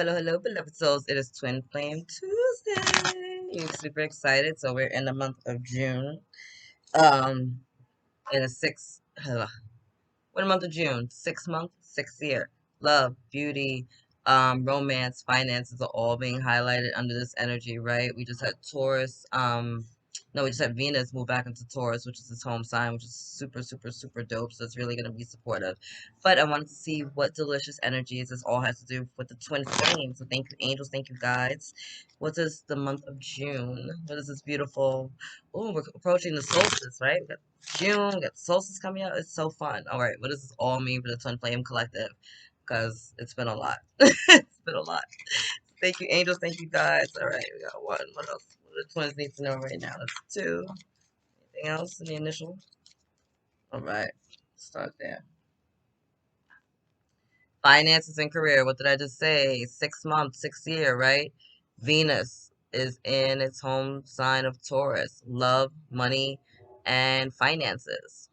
hello, hello, beloved souls. It is Twin Flame Tuesday. I'm super excited. So we're in the month of June. Um, in a what month of June? 6 month, 6 year. Love, beauty, romance, finances are all being highlighted under this energy, right? We just had Taurus, no, we just had Venus move back into Taurus, which is his home sign, which is super, super, super dope. So it's really going to be supportive. But I wanted to see what delicious energies this all has to do with the twin flame. So thank you, angels. Thank you, guides. What is the month of June? What is this beautiful? Oh, we're approaching the solstice, right? June, we got the solstice coming up. It's so fun. All right, what does this all mean for the Twin Flame Collective? Because it's been a lot. It's been a lot. Thank you, angels. Thank you, guys. All right, we got one. What else? What do the twins need to know right now? That's two. Anything else in the initial? All right, start there. Finances and career. What did I just say? 6 months, 6 year, right? Venus is in its home sign of Taurus. Love, money, and finances.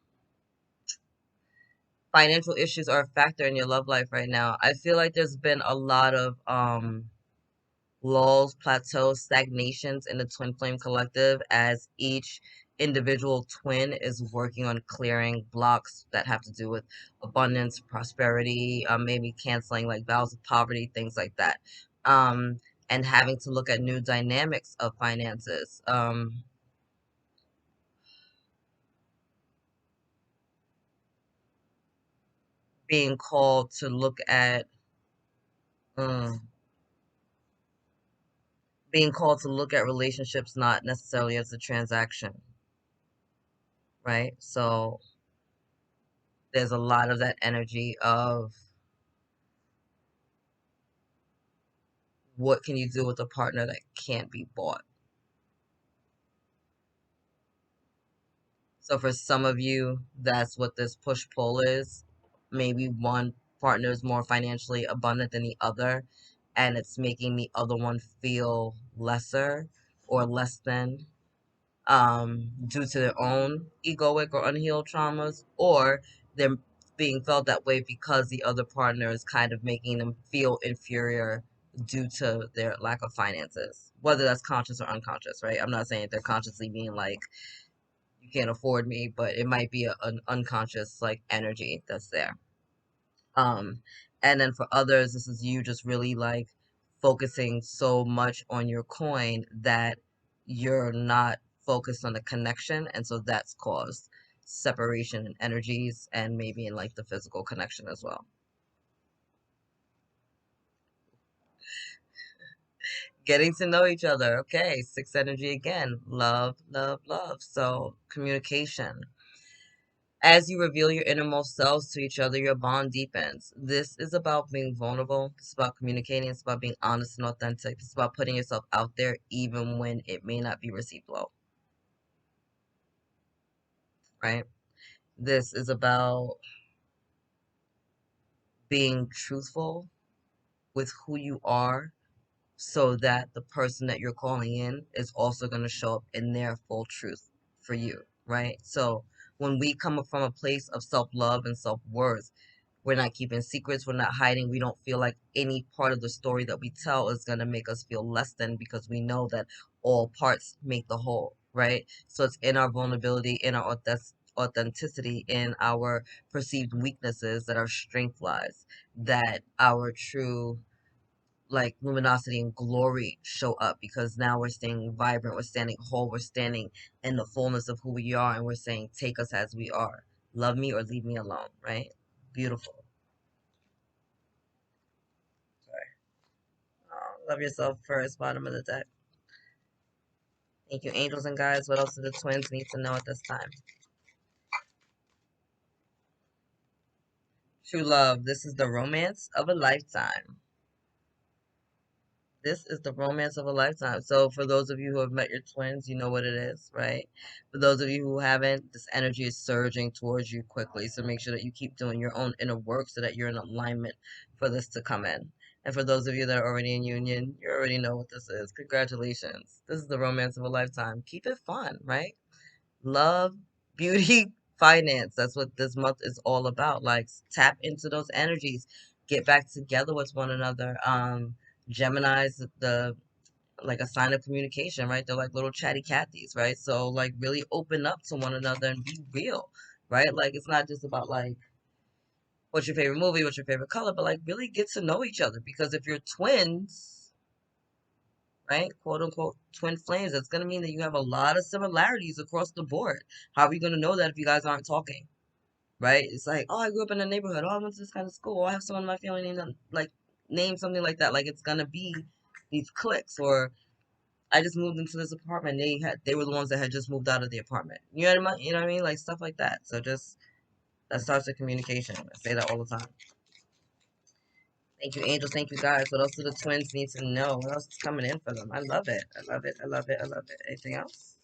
Financial issues are a factor in your love life right now. I feel like there's been a lot of lulls, plateaus, stagnations in the Twin Flame Collective as each individual twin is working on clearing blocks that have to do with abundance, prosperity, maybe canceling like vows of poverty, things like that. Um, and having to look at new dynamics of finances. Being called to look at mm, being called to look at relationships not necessarily as a transaction, right? So there's a lot of that energy of what can you do with a partner that can't be bought. So for some of you, that's what this push-pull is. Maybe one partner is more financially abundant than the other, and it's making the other one feel lesser or less than, due to their own egoic or unhealed traumas, or they're being felt that way because the other partner is kind of making them feel inferior due to their lack of finances, whether that's conscious or unconscious, right? I'm not saying that they're consciously being like, you can't afford me, but it might be an unconscious like energy that's there. Um, and then for others, this is you just really like focusing so much on your coin that you're not focused on the connection. And so that's caused separation in energies and maybe in like the physical connection as well. Getting to know each other. Okay. Sixth energy again. Love, love, love. So communication. As you reveal your innermost selves to each other, your bond deepens. This is about being vulnerable. It's about communicating. It's about being honest and authentic. It's about putting yourself out there even when it may not be received well, right? This is about being truthful with who you are so that the person that you're calling in is also going to show up in their full truth for you, right? So when we come from a place of self-love and self-worth, we're not keeping secrets. We're not hiding. We don't feel like any part of the story that we tell is going to make us feel less than, because we know that all parts make the whole, right? So it's in our vulnerability, in our authenticity, in our perceived weaknesses that our strength lies, that our true like luminosity and glory show up, because now we're staying vibrant, we're standing whole, we're standing in the fullness of who we are, and we're saying, take us as we are. Love me or leave me alone, right? Beautiful. Love yourself first, bottom of the deck. Thank you, angels and guides. What else do the twins need to know at this time? True love. This is the romance of a lifetime. This is the romance of a lifetime. So for those of you who have met your twins, you know what it is, right? For those of you who haven't, this energy is surging towards you quickly. So make sure that you keep doing your own inner work so that you're in alignment for this to come in. And for those of you that are already in union, you already know what this is. Congratulations. This is the romance of a lifetime. Keep it fun, right? Love, beauty, finance. That's what this month is all about. Like, tap into those energies. Get back together with one another. Gemini's like a sign of communication, right? They're like little chatty Cathys, right? So like really open up to one another and be real, right? Like it's not just about like what's your favorite movie, what's your favorite color, but like really get to know each other because if you're twins, right, quote unquote twin flames, that's gonna mean that you have a lot of similarities across the board. How are you gonna know that if you guys aren't talking? Right? It's like, oh, I grew up in a neighborhood. Oh, I went to this kind of school. Oh, I have someone in my family named like name something like that. Like it's gonna be these clicks, or I just moved into this apartment. They were the ones that had just moved out of the apartment. You know what I mean? Like stuff like that. So just that starts with communication. I say that all the time. Thank you, angels. Thank you, guys. What else do the twins need to know? What else is coming in for them? I love it. I love it. I love it. I love it. Anything else?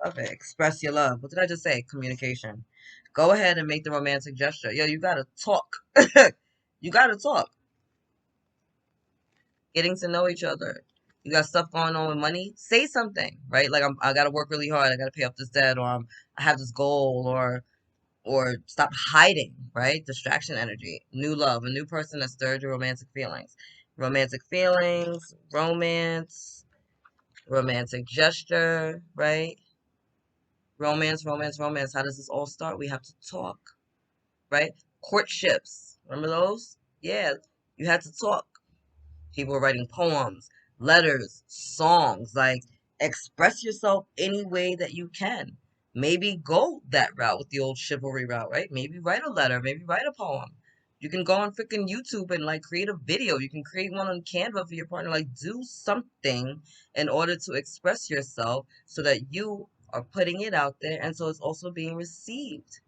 Love it. Express your love. What did I just say? Communication. Go ahead and make the romantic gesture. Yo, you gotta talk. You gotta talk. Getting to know each other. You got stuff going on with money. Say something, right? Like I gotta work really hard. I gotta pay off this debt, or I have this goal, or stop hiding, right? Distraction energy. New love. A new person that stirred your romantic feelings. Romantic feelings. Romance. Romantic gesture, right? Romance, romance, romance. How does this all start? We have to talk, right? Courtships. Remember those? Yeah, you had to talk. People were writing poems, letters, songs. Like, express yourself any way that you can. Maybe go that route with the old chivalry route, right? Maybe write a letter, maybe write a poem. You can go on freaking YouTube and like create a video. You can create one on Canva for your partner. Like, do something in order to express yourself so that you are putting it out there and so it's also being received,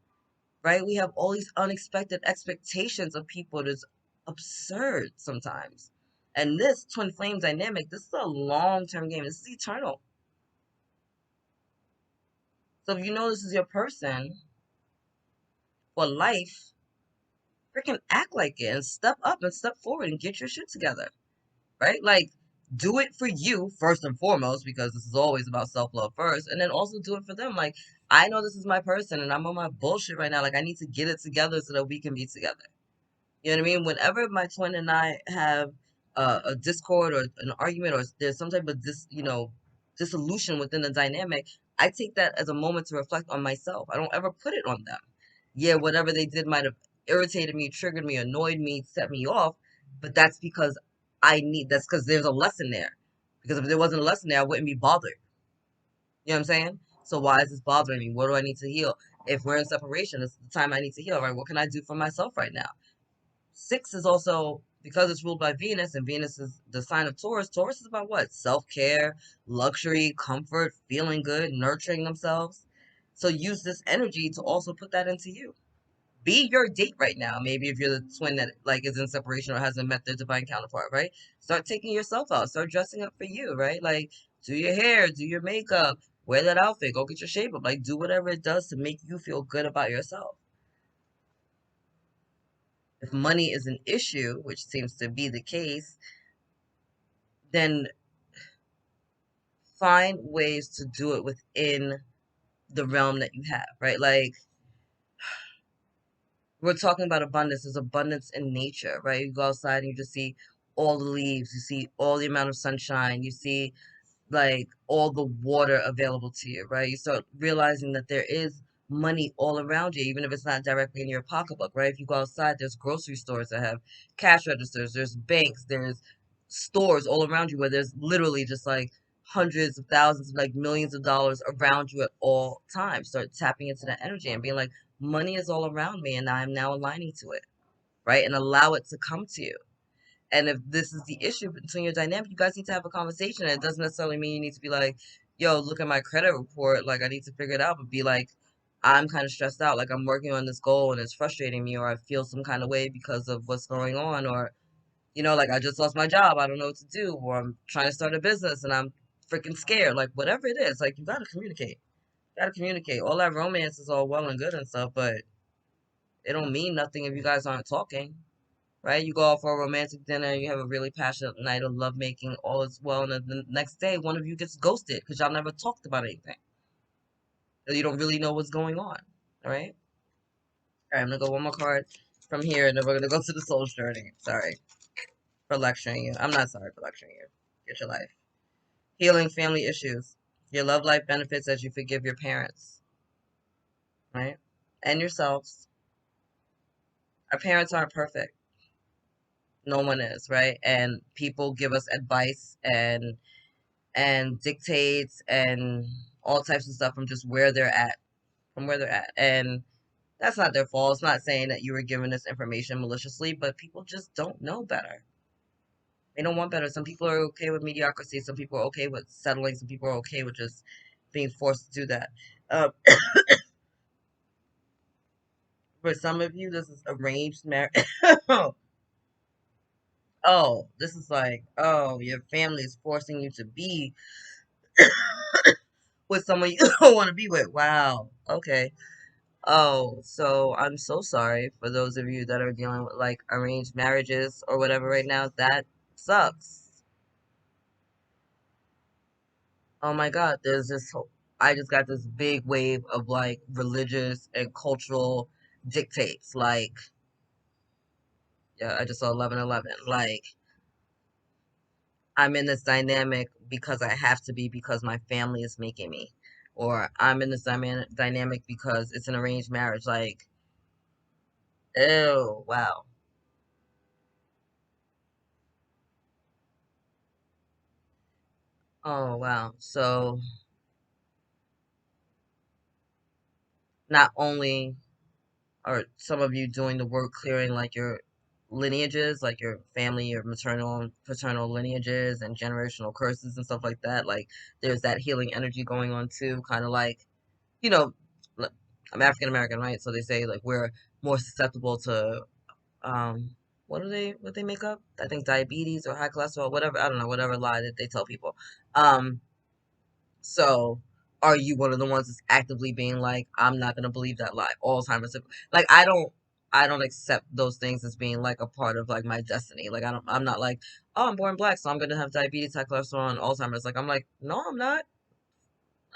right? We have all these unexpected expectations of people that's absurd sometimes. And this twin flame dynamic, this is a long term game. This is eternal. So if you know this is your person for life, freaking act like it and step up and step forward and get your shit together, right? Like, do it for you first and foremost, because this is always about self love first, and then also do it for them. Like, I know this is my person and I'm on my bullshit right now. Like, I need to get it together so that we can be together. You know what I mean? Whenever my twin and I have a discord or an argument, or there's some type of dissolution within the dynamic, I take that as a moment to reflect on myself. I don't ever put it on them. Yeah, whatever they did might have irritated me, triggered me, annoyed me, set me off, but that's because that's because there's a lesson there. Because if there wasn't a lesson there, I wouldn't be bothered. You know what I'm saying? So why is this bothering me? What do I need to heal? If we're in separation, it's the time I need to heal, right? What can I do for myself right now? Six is also because it's ruled by Venus, and Venus is the sign of Taurus. Taurus is about what? Self care, luxury, comfort, feeling good, nurturing themselves. So use this energy to also put that into you. Be your date right now. Maybe if you're the twin that like is in separation or hasn't met their divine counterpart, right? Start taking yourself out. Start dressing up for you, right? Like do your hair, do your makeup, wear that outfit, go get your shape up. Like do whatever it does to make you feel good about yourself. If money is an issue, which seems to be the case, then find ways to do it within the realm that you have, right? Like we're talking about abundance. There's abundance in nature, right? You go outside and you just see all the leaves, you see all the amount of sunshine, you see like all the water available to you, right? You start realizing that there is money all around you, even if it's not directly in your pocketbook, right? If you go outside, there's grocery stores that have cash registers, there's banks, there's stores all around you where there's literally just like hundreds of thousands, like millions of dollars around you at all times. Start tapping into that energy and being like, money is all around me and I'm now aligning to it, right? And allow it to come to you. And if this is the issue between your dynamic, you guys need to have a conversation. And it doesn't necessarily mean you need to be like, yo, look at my credit report. Like, I need to figure it out. But be like, I'm kind of stressed out. Like, I'm working on this goal and it's frustrating me, or I feel some kind of way because of what's going on. Or, like, I just lost my job. I don't know what to do. Or I'm trying to start a business and I'm freaking scared. Like, whatever it is, like, you got to communicate. You got to communicate. All that romance is all well and good and stuff, but it don't mean nothing if you guys aren't talking, right? You go out for a romantic dinner, you have a really passionate night of lovemaking, all is well, and then the next day one of you gets ghosted because y'all never talked about anything. So you don't really know what's going on, all right? All right, I'm gonna go one more card from here, and then we're gonna go to the soul journey. Sorry. for lecturing you. I'm not sorry for lecturing you. Get your life. Healing family issues. Your love life benefits as you forgive your parents, right? And yourselves. Our parents aren't perfect. No one is, right? And people give us advice and dictates and all types of stuff from just where they're at, from where they're at. And that's not their fault. It's not saying that you were given this information maliciously, but people just don't know better. They don't want better. Some people are okay with mediocrity. Some people are okay with settling. Some people are okay with just being forced to do that. Uh, for some of you, this is arranged marriage. Oh, this is like, oh, your family is forcing you to be with someone you don't want to be with. Wow. Okay. Oh, so I'm so sorry for those of you that are dealing with like arranged marriages or whatever right now. That sucks. Oh my God, I just got this big wave of like religious and cultural dictates. Like, yeah, I just saw 11:11. Like, I'm in this dynamic because I have to be because my family is making me. Or I'm in this dynamic because it's an arranged marriage. Like, ew, wow. Oh, wow. So, not only are some of you doing the work clearing like your lineages, like your family, your maternal and paternal lineages and generational curses and stuff like that. Like there's that healing energy going on too, kind of like, you know, I'm African American, right? So they say like we're more susceptible to what they make up? I think diabetes or high cholesterol, whatever, I don't know, whatever lie that they tell people. Um so, are you one of the ones that's actively being like, I'm not gonna believe that lie? Alzheimer's, like I don't accept those things as being like a part of like my destiny. Like I'm not like, oh, I'm born black, so I'm gonna have diabetes, high cholesterol, and Alzheimer's. Like I'm like, no, I'm not.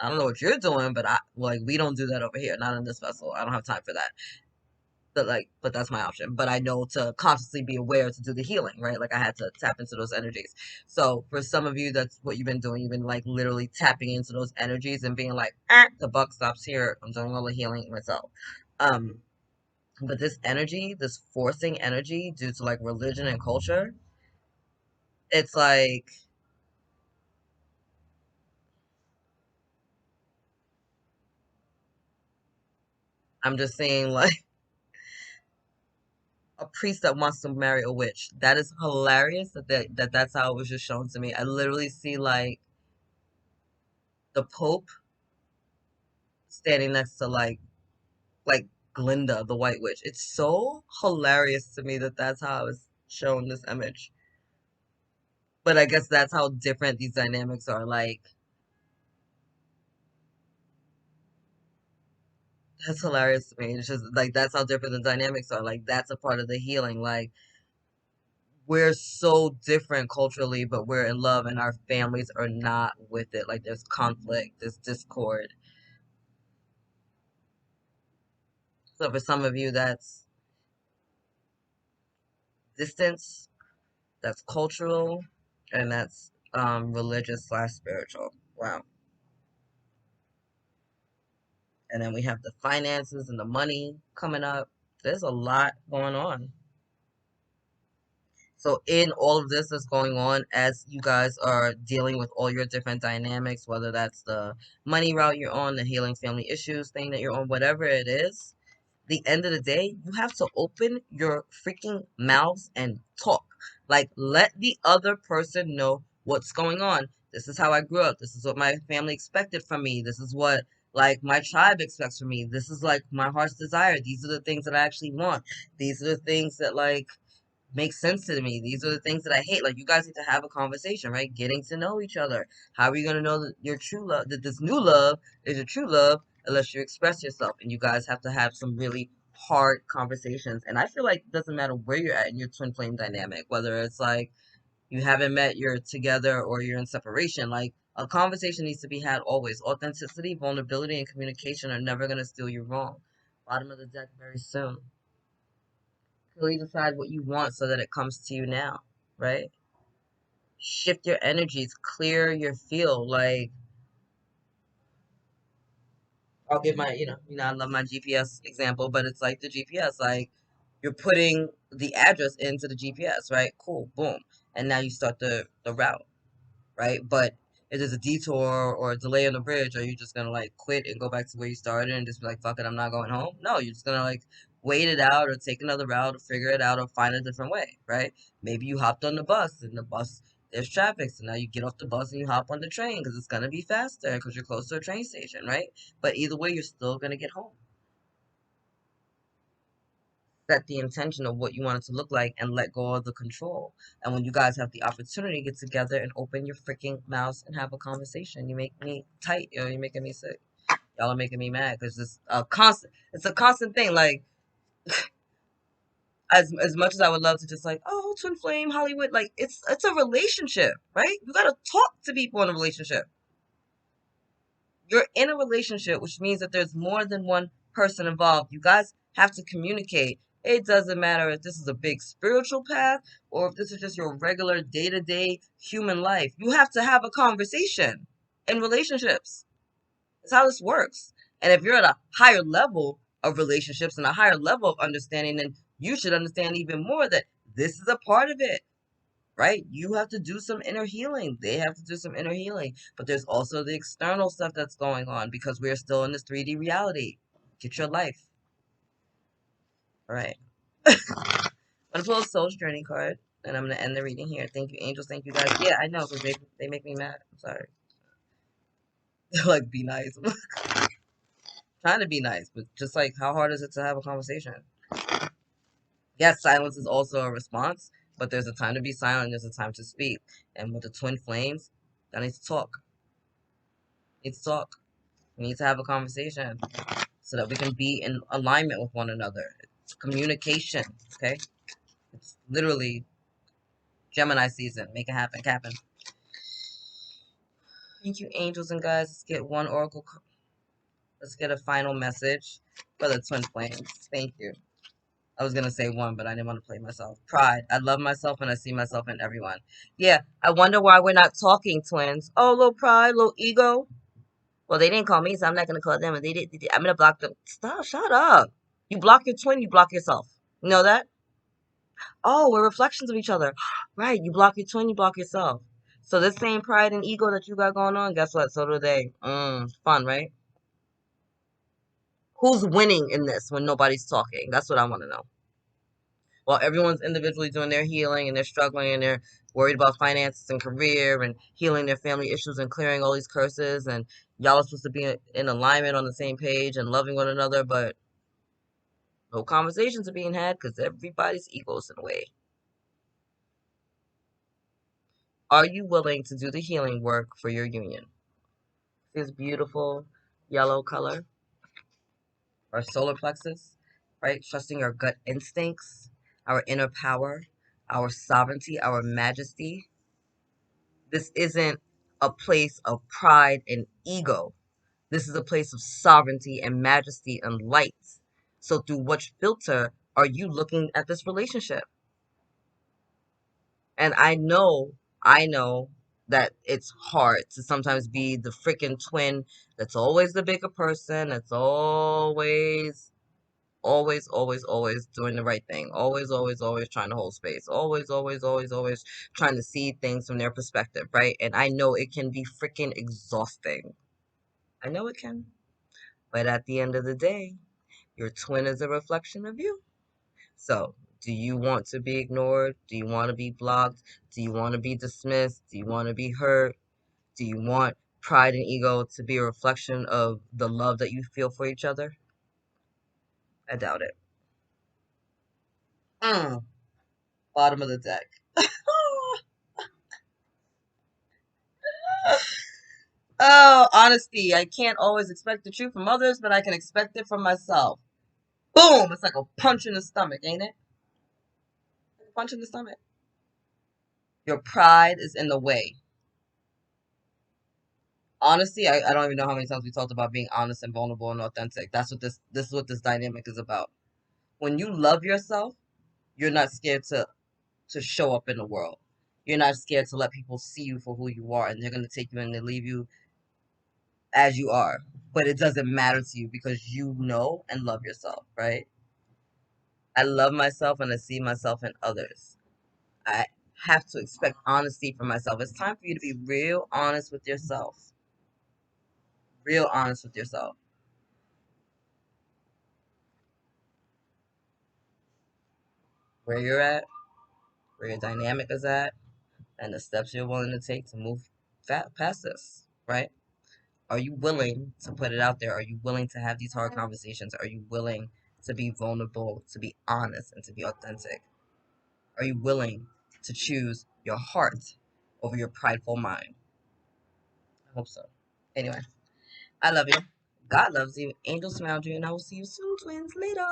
I don't know what you're doing, but I like we don't do that over here, not in this vessel. I don't have time for that. But that's my option. But I know to consciously be aware to do the healing, right? Like I had to tap into those energies. So for some of you, that's what you've been doing. You've been like literally tapping into those energies and being like, the buck stops here. I'm doing all the healing myself. Um, but this energy, this forcing energy due to like religion and culture, it's like I'm just saying like a priest that wants to marry a witch. That is hilarious that's how it was just shown to me. I literally see the Pope standing next to like Glinda, the White Witch. It's so hilarious to me that that's how I was shown this image. But I guess that's how different these dynamics are. Like, that's hilarious to me. It's just like that's how different the dynamics are. Like, that's a part of the healing. Like, we're so different culturally, but we're in love, and our families are not with it. Like, there's conflict, there's discord. So, for some of you, that's distance, that's cultural, and that's religious slash spiritual. Wow. And then we have the finances and the money coming up. There's a lot going on. So in all of this that's going on as you guys are dealing with all your different dynamics, whether that's the money route you're on, the healing family issues thing that you're on, whatever it is, the end of the day, you have to open your freaking mouths and talk. Like, let the other person know what's going on. This is how I grew up. This is what my family expected from me. This is what, like, my tribe expects from me. This is, like, my heart's desire. These are the things that I actually want. These are the things that, like, make sense to me. These are the things that I hate. Like, you guys need to have a conversation, right? Getting to know each other. How are you going to know that your true love, that this new love is your true love, unless you express yourself? And you guys have to have some really hard conversations. And I feel like it doesn't matter where you're at in your twin flame dynamic, whether it's like you haven't met, you're together, or you're in separation. Like, a conversation needs to be had always. Authenticity, vulnerability, and communication are never going to steal you wrong. Bottom of the deck very soon. Really decide what you want so that it comes to you now. right? Shift your energies, clear your field. Like, I'll give my, I love my GPS example, but it's like the GPS, like you're putting the address into the GPS, right? Cool, boom. And now you start the route, right? But if there's a detour or a delay on the bridge, are you just gonna like quit and go back to where you started and just be like, fuck it, I'm not going home? No, you're just gonna like wait it out or take another route or figure it out or find a different way, right? Maybe you hopped on the bus and the bus there's traffic, so now you get off the bus and you hop on the train because it's gonna be faster because you're close to a train station, right? But either way, you're still gonna get home. Set the intention of what you want it to look like and let go of the control. And when you guys have the opportunity, get together and open your freaking mouths and have a conversation. You make me tight, yo. You're making me sick. Y'all are making me mad because it's a constant thing. Like, as much as I would love to just like, oh, twin flame, Hollywood, like it's a relationship, right? You gotta talk to people in a relationship. You're in a relationship, which means that there's more than one person involved. You guys have to communicate. It doesn't matter if this is a big spiritual path or if this is just your regular day to day human life. You have to have a conversation in relationships. That's how this works. And if you're at a higher level of relationships and a higher level of understanding, then you should understand even more that this is a part of it, right? You have to do some inner healing. They have to do some inner healing. But there's also the external stuff that's going on because we're still in this 3D reality. Get your life. All right. I'm going to pull a Soul's Journey card and I'm going to end the reading here. Thank you, angels. Thank you, guys. Yeah, I know because they make me mad. I'm sorry. They're like, be nice. I'm trying to be nice, but just like, how hard is it to have a conversation? Yes, silence is also a response, but there's a time to be silent, there's a time to speak. And with the twin flames, I need to talk. Need to talk. We need to have a conversation so that we can be in alignment with one another. It's communication, okay? It's literally Gemini season. Make it happen, happen. Thank you, angels and guys. Let's get one oracle. Let's get a final message for the twin flames. Thank you. I was gonna say one, but I didn't want to play myself. Pride. I love myself and I see myself in everyone. Yeah, I wonder why we're not talking, twins. Oh, little pride, little ego. Well, they didn't call me, so I'm not gonna call them. And they did. I'm gonna block them. Stop. Shut up. You block your twin, you block yourself. You know that? Oh, we're reflections of each other. Right. You block your twin, you block yourself. So this same pride and ego that you got going on, guess what? So do they. Fun, right? Who's winning in this when nobody's talking? That's what I want to know. While everyone's individually doing their healing and they're struggling and they're worried about finances and career and healing their family issues and clearing all these curses, and y'all are supposed to be in alignment on the same page and loving one another, but no conversations are being had because everybody's ego's in the way. Are you willing to do the healing work for your union? This beautiful yellow color, our solar plexus, right? Trusting our gut instincts, our inner power, our sovereignty, our majesty. This isn't a place of pride and ego. This is a place of sovereignty and majesty and light. So through which filter are you looking at this relationship? And I know that it's hard to sometimes be the freaking twin that's always the bigger person, that's always doing the right thing. Always trying to hold space. Always trying to see things from their perspective, right? And I know it can be freaking exhausting. I know it can. But at the end of the day, your twin is a reflection of you. So, do you want to be ignored? Do you want to be blocked? Do you want to be dismissed? Do you want to be hurt? Do you want pride and ego to be a reflection of the love that you feel for each other? I doubt it. Mm, bottom of the deck. Oh, honesty. I can't always expect the truth from others, but I can expect it from myself. Boom! It's like a punch in the stomach, ain't it? A punch in the stomach. Your pride is in the way. Honesty, I don't even know how many times we talked about being honest and vulnerable and authentic. This is what this dynamic is about. When you love yourself, you're not scared to show up in the world. You're not scared to let people see you for who you are, and they're going to take you and they leave you as you are. But it doesn't matter to you because you know and love yourself, right? I love myself and I see myself in others. I have to expect honesty from myself. It's time for you to be real honest with yourself. Real honest with yourself. Where you're at, where your dynamic is at, and the steps you're willing to take to move past this, right? Are you willing to put it out there? Are you willing to have these hard conversations? Are you willing to be vulnerable, to be honest, and to be authentic? Are you willing to choose your heart over your prideful mind? I hope so. Anyway, I love you. God loves you. Angels surround you, and I will see you soon, twins. Later.